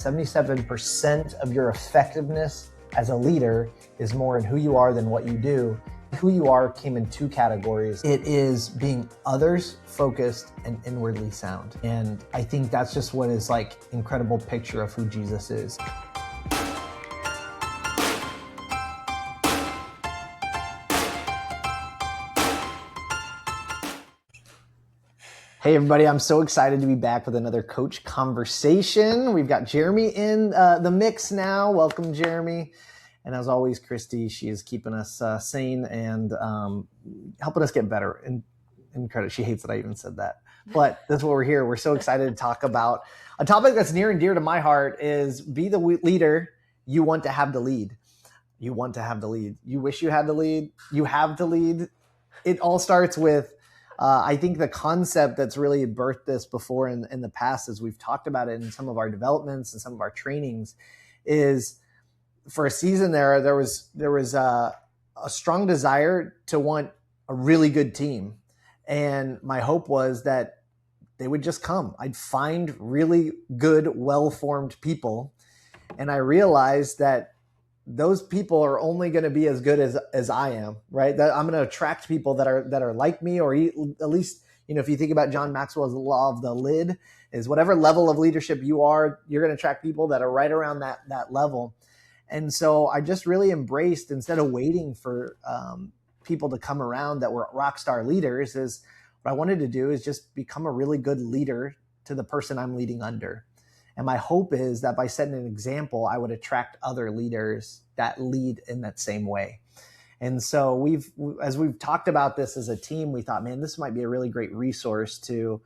77% of your effectiveness as a leader is more in who you are than what you do. Who you are came in two categories. It is being others focused and inwardly sound. And I think that's just what is like incredible picture of who Jesus is. Hey everybody, I'm so excited to be back with another coach conversation. We've got Jeremy in the mix now. Welcome, Jeremy. And as always, Christy, she is keeping us sane and helping us get better. And credit, she hates that I even said that. But that's what we're here. We're so excited to talk about a topic that's near and dear to my heart is be the leader you want to have the lead. You want to have the lead. You wish you had the lead. You have the lead. It all starts with I think the concept that's really birthed this before in the past, as we've talked about it in some of our developments and some of our trainings, is for a season there was a strong desire to want a really good team. And my hope was that they would just come. I'd find really good, well-formed people. And I realized that those people are only going to be as good as I am, right? That I'm going to attract people that are like me, or at least, if you think about John Maxwell's law of the lid, is whatever level of leadership you are, you're going to attract people that are right around that level. And so I just really embraced, instead of waiting for people to come around that were rock star leaders, is what I wanted to do is just become a really good leader to the person I'm leading under. And my hope is that by setting an example, I would attract other leaders that lead in that same way. And so as we've talked about this as a team, we thought, man, this might be a really great resource to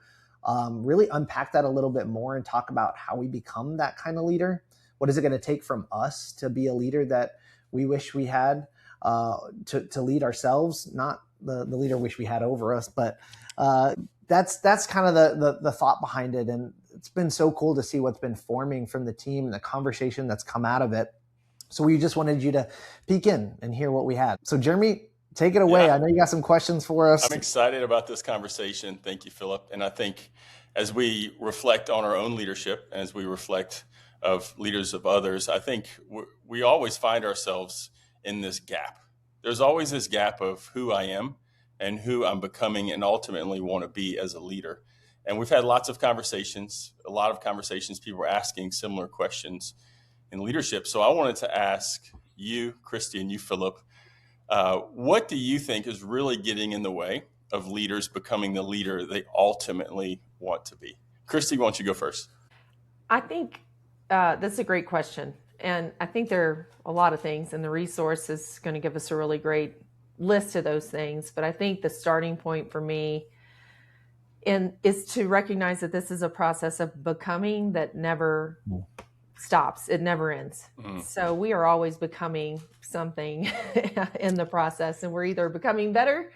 really unpack that a little bit more and talk about how we become that kind of leader. What is it going to take from us to be a leader that we wish we had to lead ourselves? Not the leader wish we had over us, but that's kind of the thought behind it. And it's been so cool to see what's been forming from the team and the conversation that's come out of it. So we just wanted you to peek in and hear what we had. So Jeremy, take it away. Yeah. I know you got some questions for us. I'm excited about this conversation. Thank you, Philip. And I think as we reflect on our own leadership, as we reflect of leaders of others, I think we always find ourselves in this gap. There's always this gap of who I am and who I'm becoming and ultimately want to be as a leader. And we've had lots of conversations, people were asking similar questions in leadership. So I wanted to ask you, Christy, and you, Philip, what do you think is really getting in the way of leaders becoming the leader they ultimately want to be? Christy, why don't you go first? I think that's a great question. And I think there are a lot of things, and the resource is going to give us a really great list of those things. But I think the starting point for me is to recognize that this is a process of becoming that never stops. It never ends. Mm-hmm. So we are always becoming something in the process, and we're either becoming better,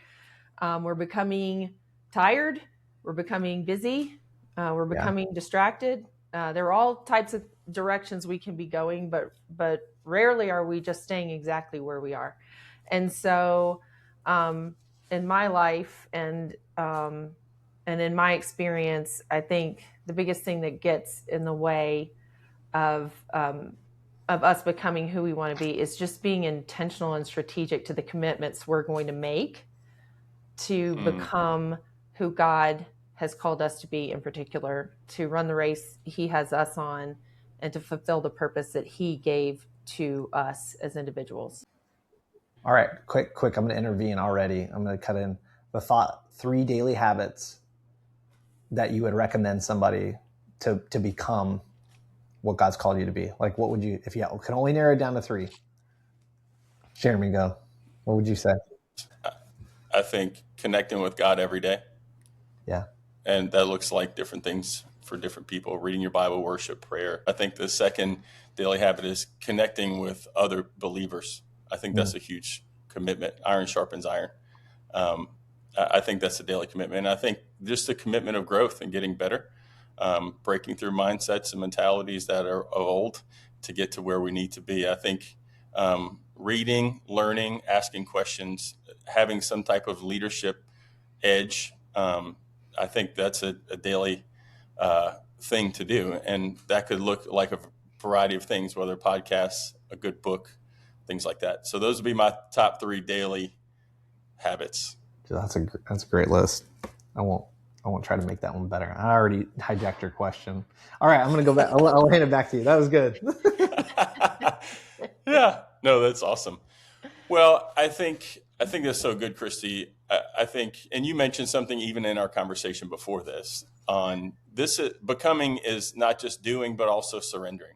we're becoming tired, we're becoming busy, we're becoming distracted. There are all types of directions we can be going, but rarely are we just staying exactly where we are. And so in my life and in my experience, I think the biggest thing that gets in the way of us becoming who we want to be is just being intentional and strategic to the commitments we're going to make to become who God has called us to be, in particular, to run the race He has us on and to fulfill the purpose that He gave to us as individuals. All right, quick, I'm going to intervene already. I'm going to cut in the thought, 3 daily habits that you would recommend somebody to become what God's called you to be. Like, what would you, if you can only narrow it down to 3? Jeremy, go. What would you say? I think connecting with God every day. Yeah. And that looks like different things for different people, reading your Bible, worship, prayer. I think the second daily habit is connecting with other believers. I think that's a huge commitment. Iron sharpens iron. I think that's a daily commitment. And I think just a commitment of growth and getting better, breaking through mindsets and mentalities that are old to get to where we need to be. I think reading, learning, asking questions, having some type of leadership edge, I think that's a daily thing to do. And that could look like variety of things, whether podcasts, a good book, things like that. So those would be my top 3 daily habits. That's a great list. I won't try to make that one better. I already hijacked your question. All right, I'm going to go back. I'll hand it back to you. That was good. Yeah, no, that's awesome. Well, I think that's so good, Christy. I think, and you mentioned something even in our conversation before this, on this becoming is not just doing, but also surrendering.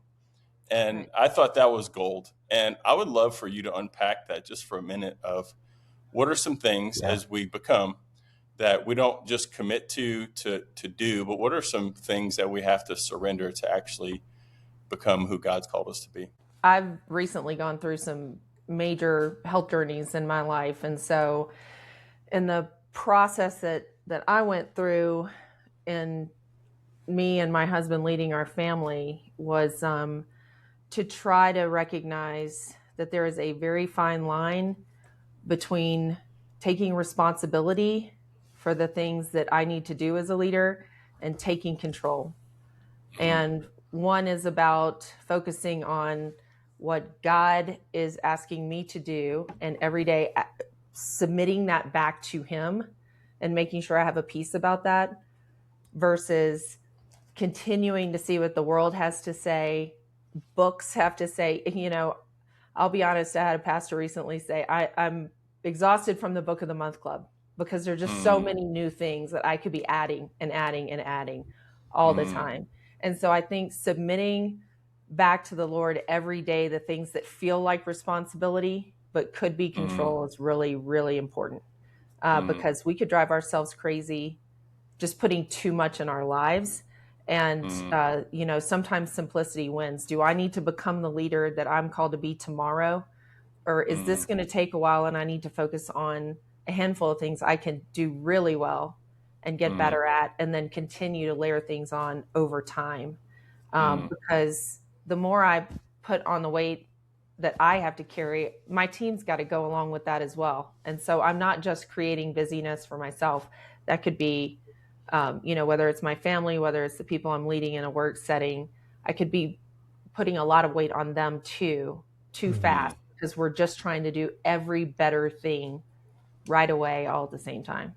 And Right. I thought that was gold. And I would love for you to unpack that just for a minute of what are some things as we become that we don't just commit to do, but what are some things that we have to surrender to actually become who God's called us to be? I've recently gone through some major health journeys in my life. And so in the process that I went through, and me and my husband leading our family, was to try to recognize that there is a very fine line between taking responsibility for the things that I need to do as a leader and taking control. And one is about focusing on what God is asking me to do, and every day submitting that back to Him and making sure I have a peace about that, versus continuing to see what the world has to say, books have to say. I'll be honest, I had a pastor recently say, I'm exhausted from the Book of the Month Club, because there are just so many new things that I could be adding and adding and adding all the time. And so I think submitting back to the Lord every day the things that feel like responsibility but could be control is really, really important, because we could drive ourselves crazy just putting too much in our lives. And, sometimes simplicity wins. Do I need to become the leader that I'm called to be tomorrow? Or is this going to take a while and I need to focus on a handful of things I can do really well and get better at, and then continue to layer things on over time? Because the more I put on the weight that I have to carry, my team's got to go along with that as well. And so I'm not just creating busyness for myself. That could be, whether it's my family, whether it's the people I'm leading in a work setting, I could be putting a lot of weight on them too fast, because we're just trying to do every better thing right away all at the same time.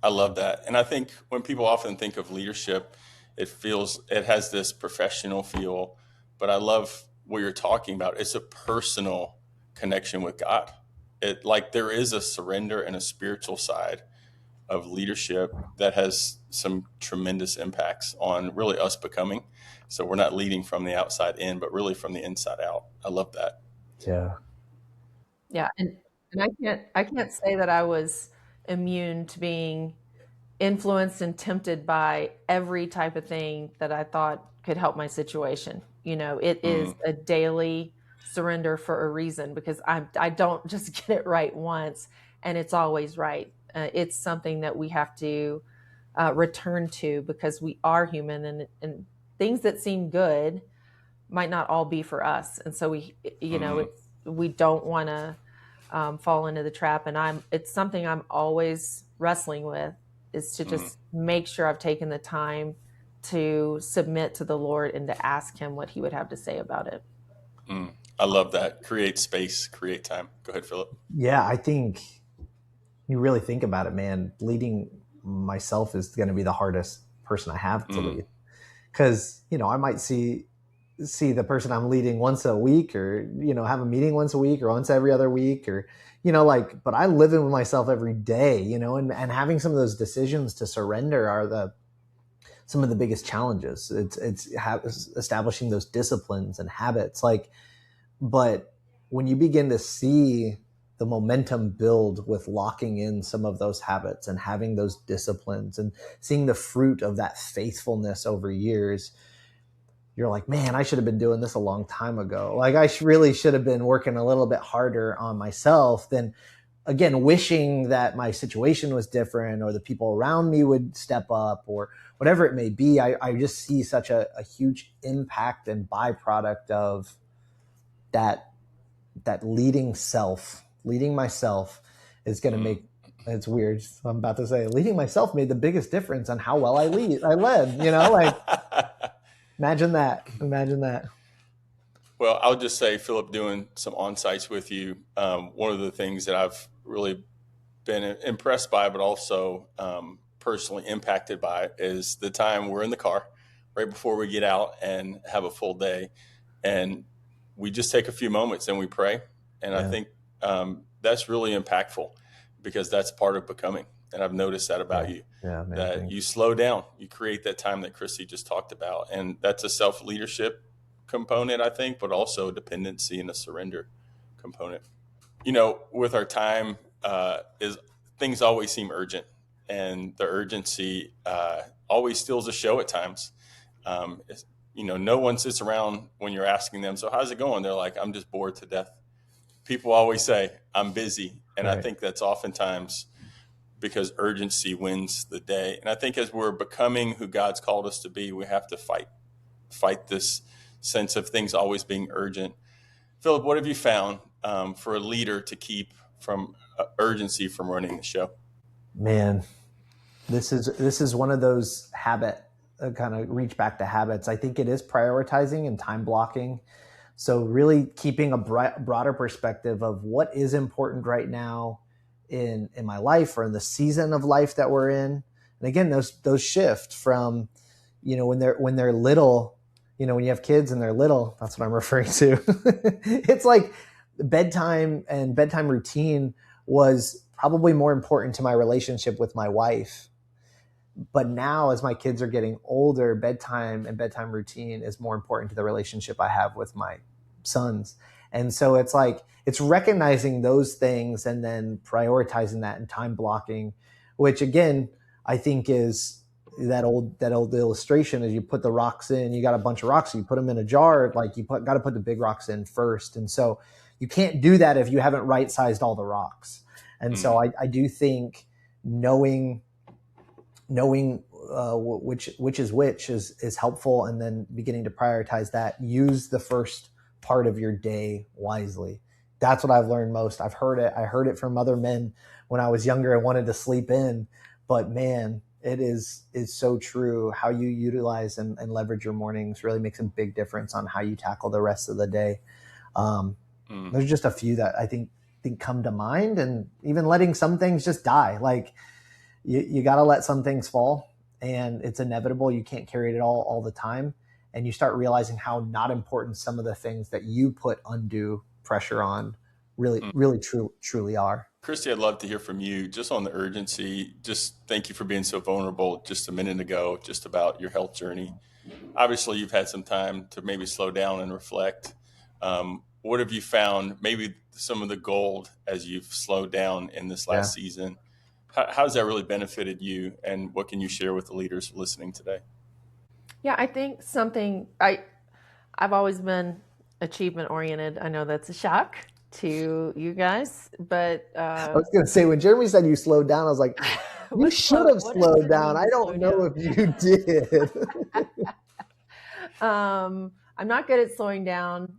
I love that. And I think when people often think of leadership, it has this professional feel, but I love what you're talking about. It's a personal connection with God. There is a surrender and a spiritual side of leadership that has some tremendous impacts on really us becoming. So we're not leading from the outside in, but really from the inside out. I love that. Yeah. And I can't say that I was immune to being influenced and tempted by every type of thing that I thought could help my situation. It is a daily surrender for a reason, because I don't just get it right once and it's always right. It's something that we have to return to, because we are human, and things that seem good might not all be for us. And so we don't want to fall into the trap. And it's something I'm always wrestling with, is to just make sure I've taken the time to submit to the Lord and to ask Him what He would have to say about it. I love that. Create space, create time. Go ahead, Philip. Yeah, I think you really think about it, man. Leading myself is going to be the hardest person I have to lead, because I might see the person I'm leading once a week, or have a meeting once a week, or once every other week, or but I live in with myself every day, and having some of those decisions to surrender are some of the biggest challenges. It's establishing those disciplines and habits, but when you begin to see the momentum build with locking in some of those habits and having those disciplines and seeing the fruit of that faithfulness over years, you're like, man, I should have been doing this a long time ago. I really should have been working a little bit harder on myself than, again, wishing that my situation was different, or the people around me would step up, or whatever it may be. I just see such a huge impact and byproduct of that leading myself is going to make, it's weird, I'm about to say, leading myself made the biggest difference on how well I led, Imagine that. Imagine that. Well, I'll just say, Philip, doing some on-sites with you, one of the things that I've really been impressed by, but also personally impacted by, is the time we're in the car right before we get out and have a full day, and we just take a few moments and we pray. And I think that's really impactful, because that's part of becoming. And I've noticed that about you, that you slow down, you create that time that Christy just talked about, and that's a self-leadership component, I think, but also a dependency and a surrender component. With our time, is things always seem urgent, and the urgency always steals the show at times. No one sits around when you're asking them, so how's it going? They're like, I'm just bored to death. People always say, I'm busy. And I think that's oftentimes because urgency wins the day. And I think as we're becoming who God's called us to be, we have to fight this sense of things always being urgent. Philip, what have you found for a leader to keep from urgency from running the show? Man, this is one of those kind of reach back to habits. I think it is prioritizing and time blocking. So really keeping a broader perspective of what is important right now in my life or in the season of life that we're in. And again, those shift from, when they're little, when you have kids and they're little, that's what I'm referring to. It's like bedtime and bedtime routine was probably more important to my relationship with my wife. But now, as my kids are getting older, bedtime and bedtime routine is more important to the relationship I have with my sons. And so it's recognizing those things and then prioritizing that and time blocking, which again, I think is that old illustration is you put the rocks in, you got a bunch of rocks, you put them in a jar, like got to put the big rocks in first. And so you can't do that if you haven't right-sized all the rocks. And so I do think knowing which is which is helpful, and then beginning to prioritize that. Use the first part of your day wisely. That's what I've learned most. I heard it from other men when I was younger and wanted to sleep in, but man, it is so true. How you utilize and leverage your mornings really makes a big difference on how you tackle the rest of the day. There's just a few that I think come to mind, and even letting some things just die. Like you got to let some things fall, and it's inevitable. You can't carry it all the time. And you start realizing how not important some of the things that you put undue pressure on really truly are. Christy, I'd love to hear from you just on the urgency. Just thank you for being so vulnerable just a minute ago, just about your health journey. Obviously, you've had some time to maybe slow down and reflect. What have you found, maybe some of the gold as you've slowed down in this last season? How has that really benefited you, and what can you share with the leaders listening today? Yeah, I think something I've always been achievement oriented. I know that's a shock to you guys, but I was going to say, when Jeremy said you slowed down, I was like, you should have slowed down. I don't know if you did. I'm not good at slowing down.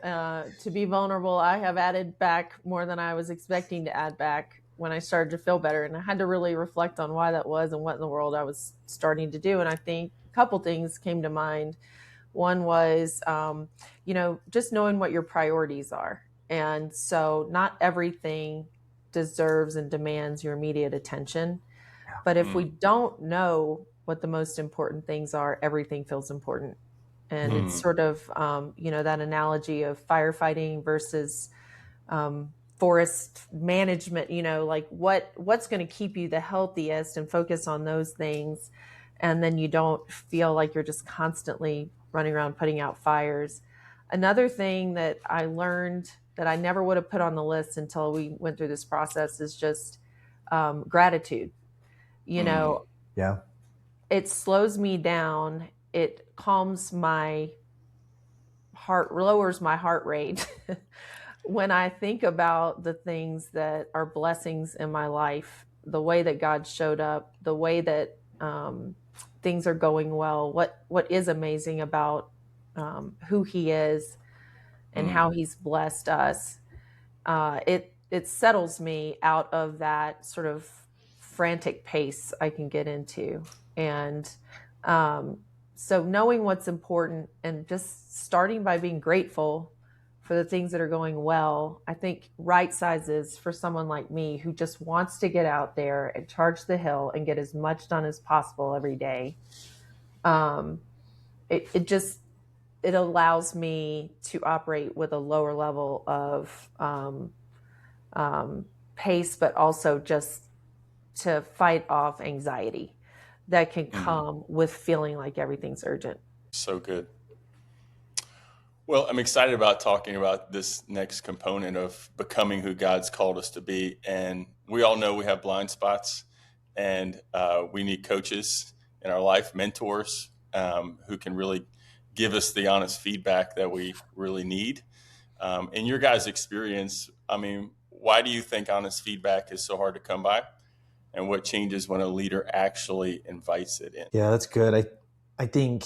To be vulnerable, I have added back more than I was expecting to add back when I started to feel better. And I had to really reflect on why that was and what in the world I was starting to do. And I think a couple things came to mind. One was, just knowing what your priorities are. And so not everything deserves and demands your immediate attention. But if we don't know what the most important things are, everything feels important. And it's sort of, that analogy of firefighting versus forest management, like what's going to keep you the healthiest, and focus on those things. And then you don't feel like you're just constantly running around putting out fires. Another thing that I learned that I never would have put on the list until we went through this process is just gratitude. It slows me down. It calms my heart, lowers my heart rate when I think about the things that are blessings in my life, the way that God showed up, the way that things are going well, what is amazing about who He is and how He's blessed us. It settles me out of that sort of frantic pace I can get into. And So knowing what's important and just starting by being grateful for the things that are going well, I think right sizes for someone like me who just wants to get out there and charge the hill and get as much done as possible every day. Um, it allows me to operate with a lower level of pace, but also just to fight off anxiety that can come with feeling like everything's urgent. So good. Well, I'm excited about talking about this next component of becoming who God's called us to be. And we all know we have blind spots, and we need coaches in our life, mentors who can really give us the honest feedback that we really need. In your guys' experience, I mean, why do you think honest feedback is so hard to come by? And what changes when a leader actually invites it in? Yeah, that's good. I think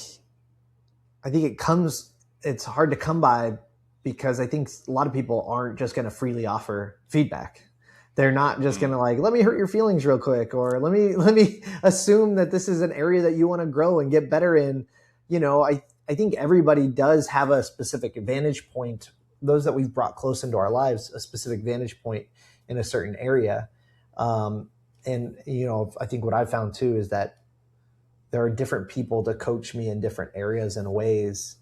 it's hard to come by because I think a lot of people aren't just going to freely offer feedback. They're not just going to like, let me hurt your feelings real quick, or let me assume that this is an area that you want to grow and get better in. You know, I think everybody does have a specific vantage point. Those that we've brought close into our lives, a specific vantage point in a certain area. And, you know, I think what I've found too is that there are different people to coach me in different areas and ways.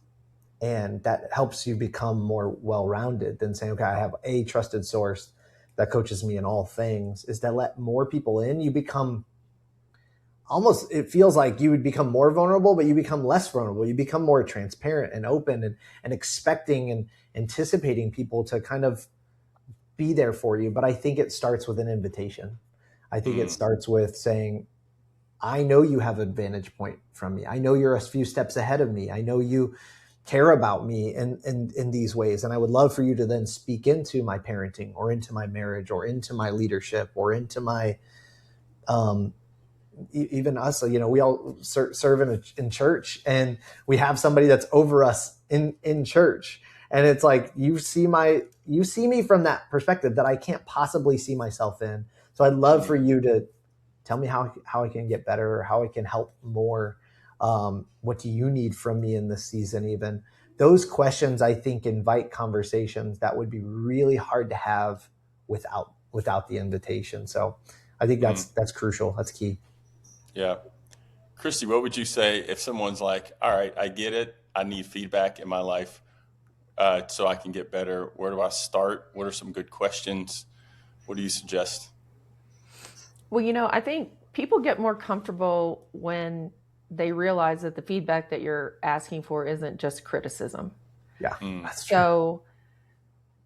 And that helps you become more well-rounded than saying, okay, I have a trusted source that coaches me in all things. Is that let more people in, you become almost, it feels like you would become more vulnerable, but you become less vulnerable. You become more transparent and open and expecting and anticipating people to kind of be there for you. But I think it starts with an invitation. I think it starts with saying, I know you have a vantage point from me. I know you're a few steps ahead of me. I know you care about me in these ways. And I would love for you to then speak into my parenting or into my marriage or into my leadership or into my, even us, you know, we all serve in church, and we have somebody that's over us in church. And it's like, you see me from that perspective that I can't possibly see myself in. So I'd love for you to tell me how I can get better, or how I can help more. What do you need from me in this season? Even those questions, I think, invite conversations that would be really hard to have without the invitation. So I think that's crucial. That's key. Yeah. Christy, what would you say if someone's like, all right, I get it. I need feedback in my life so I can get better. Where do I start? What are some good questions? What do you suggest? Well, you know, I think people get more comfortable when they realize that the feedback that you're asking for isn't just criticism. Yeah, that's true. So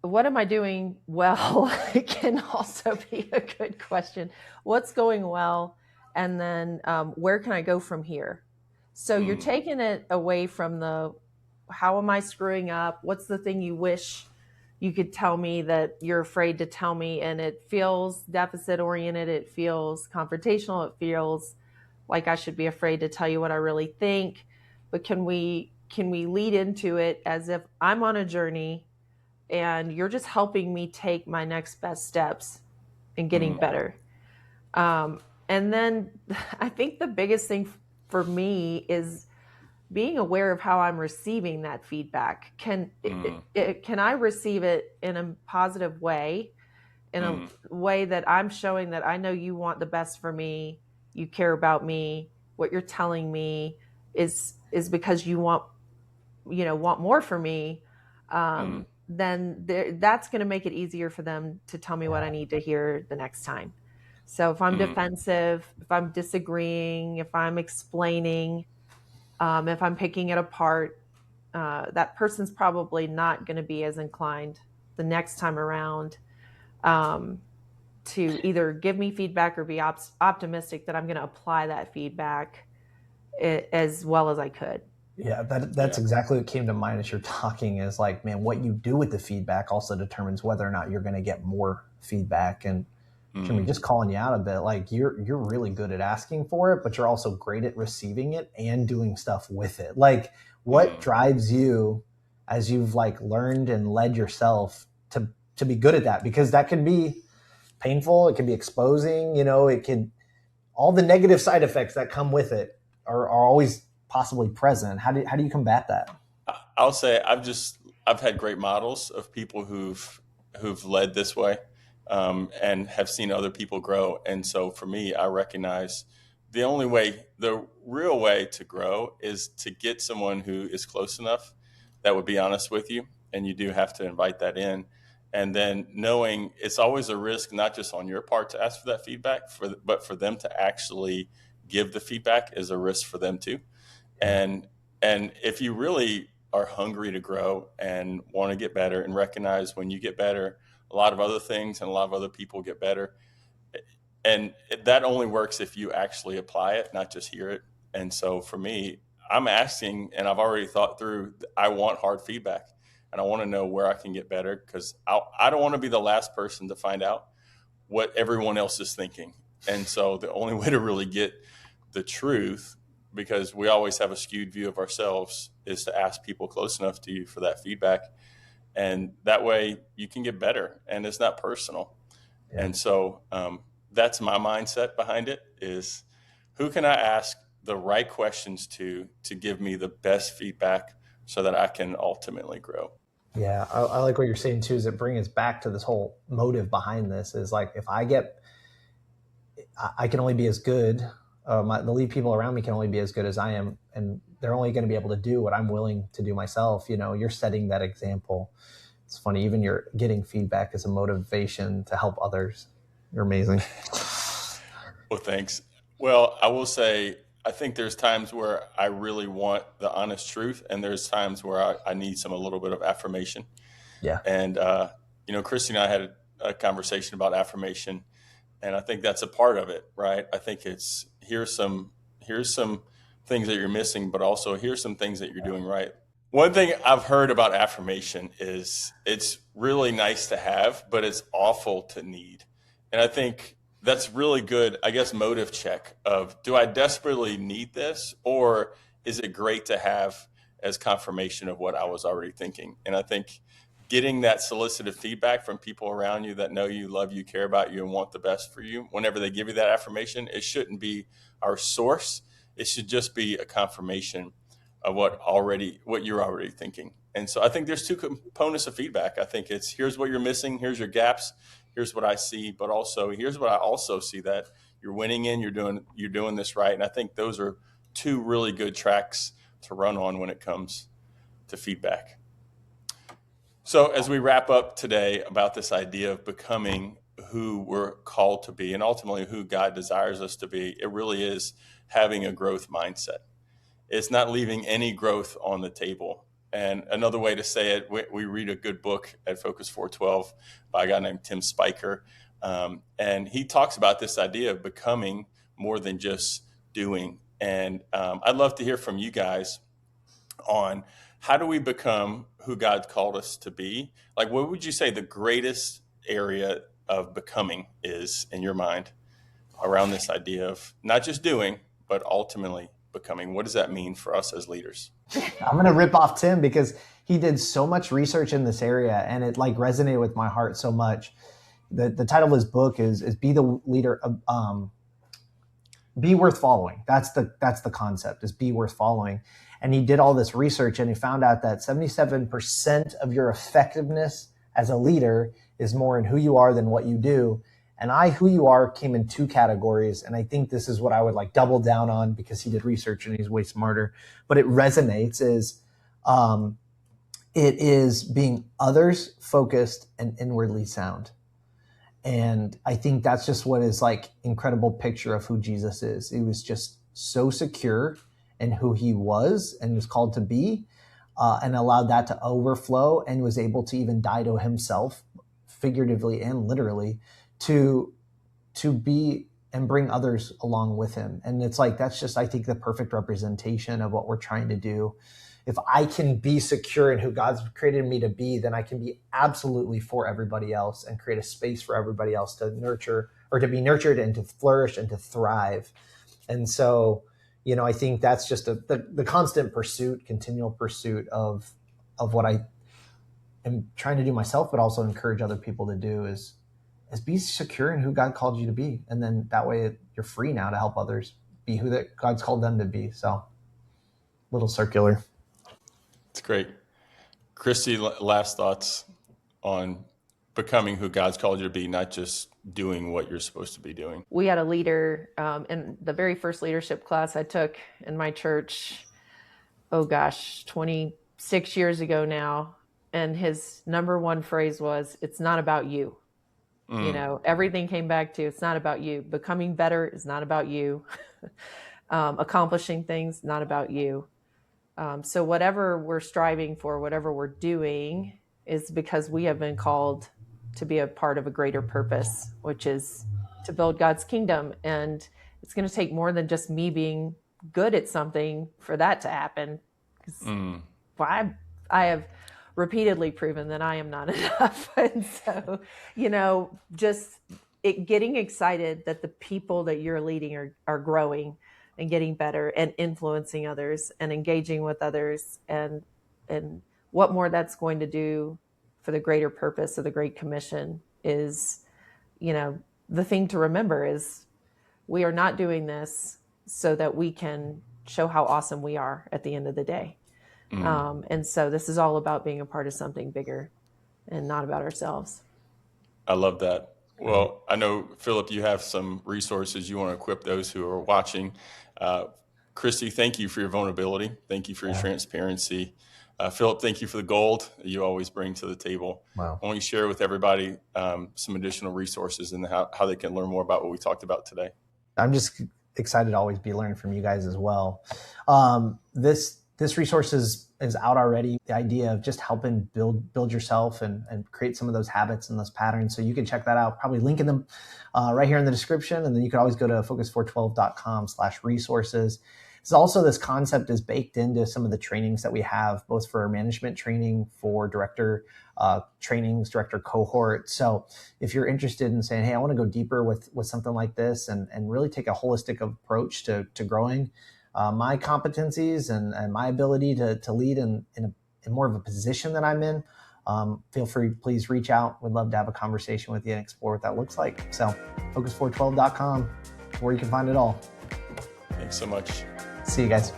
what am I doing well? It can also be a good question. What's going well? And then where can I go from here? So you're taking it away from the, how am I screwing up? What's the thing you wish you could tell me that you're afraid to tell me? And it feels deficit oriented. It feels confrontational. It feels like I should be afraid to tell you what I really think. But can we lead into it as if I'm on a journey and you're just helping me take my next best steps in getting better? And then I think the biggest thing for me is being aware of how I'm receiving that feedback. Can I receive it in a positive way, in a way that I'm showing that I know you want the best for me, you care about me, what you're telling me is because you want more for me, then that's going to make it easier for them to tell me what I need to hear the next time. So if I'm defensive, if I'm disagreeing, if I'm explaining, if I'm picking it apart, that person's probably not going to be as inclined the next time around to either give me feedback or be optimistic that I'm going to apply that feedback as well as I could. Yeah, that's exactly what came to mind as you're talking, is like, man, what you do with the feedback also determines whether or not you're going to get more feedback. And Jimmy, just calling you out a bit, like you're really good at asking for it, but you're also great at receiving it and doing stuff with it. Like, what drives you as you've like learned and led yourself to be good at that? Because that can be painful. It can be exposing, it can, all the negative side effects that come with it are always possibly present. How do you combat that? I'll say I've had great models of people who've led this way, and have seen other people grow. And so for me, I recognize the real way to grow is to get someone who is close enough that would be honest with you, and you do have to invite that in. And then knowing it's always a risk, not just on your part to ask for that feedback, but for them to actually give the feedback is a risk for them too. And if you really are hungry to grow and want to get better and recognize when you get better, a lot of other things and a lot of other people get better. And that only works if you actually apply it, not just hear it. And so for me, I'm asking, and I've already thought through, I want hard feedback and I want to know where I can get better, because I don't want to be the last person to find out what everyone else is thinking. And so the only way to really get the truth, because we always have a skewed view of ourselves, is to ask people close enough to you for that feedback. And that way you can get better and it's not personal. Yeah. And so that's my mindset behind it, is who can I ask the right questions to give me the best feedback so that I can ultimately grow. Yeah, I like what you're saying too, is it brings us back to this whole motive behind this is like, if I can only be as good, the lead people around me can only be as good as I am, and they're only going to be able to do what I'm willing to do myself. You're setting that example. It's funny, even you're getting feedback as a motivation to help others. You're amazing. Well, thanks. Well, I will say, I think there's times where I really want the honest truth, and there's times where I need a little bit of affirmation. Yeah. And, Christy and I had a conversation about affirmation, and I think that's a part of it, right? I think it's here's some things that you're missing, but also here's some things that you're doing right. One thing I've heard about affirmation is it's really nice to have, but it's awful to need. And I think that's really good, I guess, motive check of, do I desperately need this, or is it great to have as confirmation of what I was already thinking? And I think getting that solicited feedback from people around you that know you, love you, care about you, and want the best for you, whenever they give you that affirmation, it shouldn't be our source. It should just be a confirmation of what you're already thinking. And so I think there's two components of feedback. I think it's, here's what you're missing, here's your gaps, here's what I see, but also here's what I also see that you're winning in, you're doing this right. And I think those are two really good tracks to run on when it comes to feedback. So as we wrap up today about this idea of becoming who we're called to be and ultimately who God desires us to be, it really is having a growth mindset. It's not leaving any growth on the table. And another way to say it, we read a good book at Focus 412 by a guy named Tim Spiker. And he talks about this idea of becoming more than just doing. And I'd love to hear from you guys on, how do we become who God called us to be? Like, what would you say the greatest area of becoming is in your mind around this idea of not just doing, but ultimately becoming? What does that mean for us as leaders? I'm going to rip off Tim because he did so much research in this area, and it like resonated with my heart so much. The title of his book is Be the Leader of, Be Worth Following. That's the concept, is be worth following. And he did all this research, and he found out that 77% of your effectiveness as a leader is more in who you are than what you do. And who you are came in two categories. And I think this is what I would like double down on, because he did research and he's way smarter, but it resonates, it is being others focused and inwardly sound. And I think that's just what is like incredible picture of who Jesus is. He was just so secure in who he was and was called to be, and allowed that to overflow, and was able to even die to himself, figuratively and literally, to be and bring others along with him. And it's like, that's just, I think, the perfect representation of what we're trying to do. If I can be secure in who God's created me to be, then I can be absolutely for everybody else and create a space for everybody else to nurture, or to be nurtured and to flourish and to thrive. And so, I think that's just the constant pursuit, continual pursuit of what I am trying to do myself, but also encourage other people to do is be secure in who God called you to be. And then that way you're free now to help others be who that God's called them to be. So little circular. It's great. Christy, last thoughts on becoming who God's called you to be, not just doing what you're supposed to be doing. We had a leader in the very first leadership class I took in my church, 26 years ago now. And his number one phrase was, "It's not about you." Everything came back to, it's not about you. Becoming better is not about you. Accomplishing things, not about you. So whatever we're striving for, whatever we're doing, is because we have been called to be a part of a greater purpose, which is to build God's kingdom. And it's going to take more than just me being good at something for that to happen. I have repeatedly proven that I am not enough. And so, just getting excited that the people that you're leading are growing and getting better and influencing others and engaging with others, and what more that's going to do for the greater purpose of the Great Commission is, the thing to remember is we are not doing this so that we can show how awesome we are at the end of the day. And so this is all about being a part of something bigger and not about ourselves. I love that. Well, I know, Philip, you have some resources you want to equip those who are watching. Christy, thank you for your vulnerability. Thank you for your transparency. Philip, thank you for the gold you always bring to the table. Wow. I want you to share with everybody some additional resources and how they can learn more about what we talked about today. I'm just excited to always be learning from you guys as well. This resource is out already. The idea of just helping build yourself and create some of those habits and those patterns. So you can check that out, probably linking them right here in the description. And then you can always go to focus412.com/resources. It's also, this concept is baked into some of the trainings that we have, both for management training, for director trainings, director cohort. So if you're interested in saying, hey, I want to go deeper with something like this and really take a holistic approach to growing my competencies and my ability to lead in more of a position that I'm in, feel free, please reach out. We'd love to have a conversation with you and explore what that looks like. So focus412.com, where you can find it all. Thanks so much. See you guys.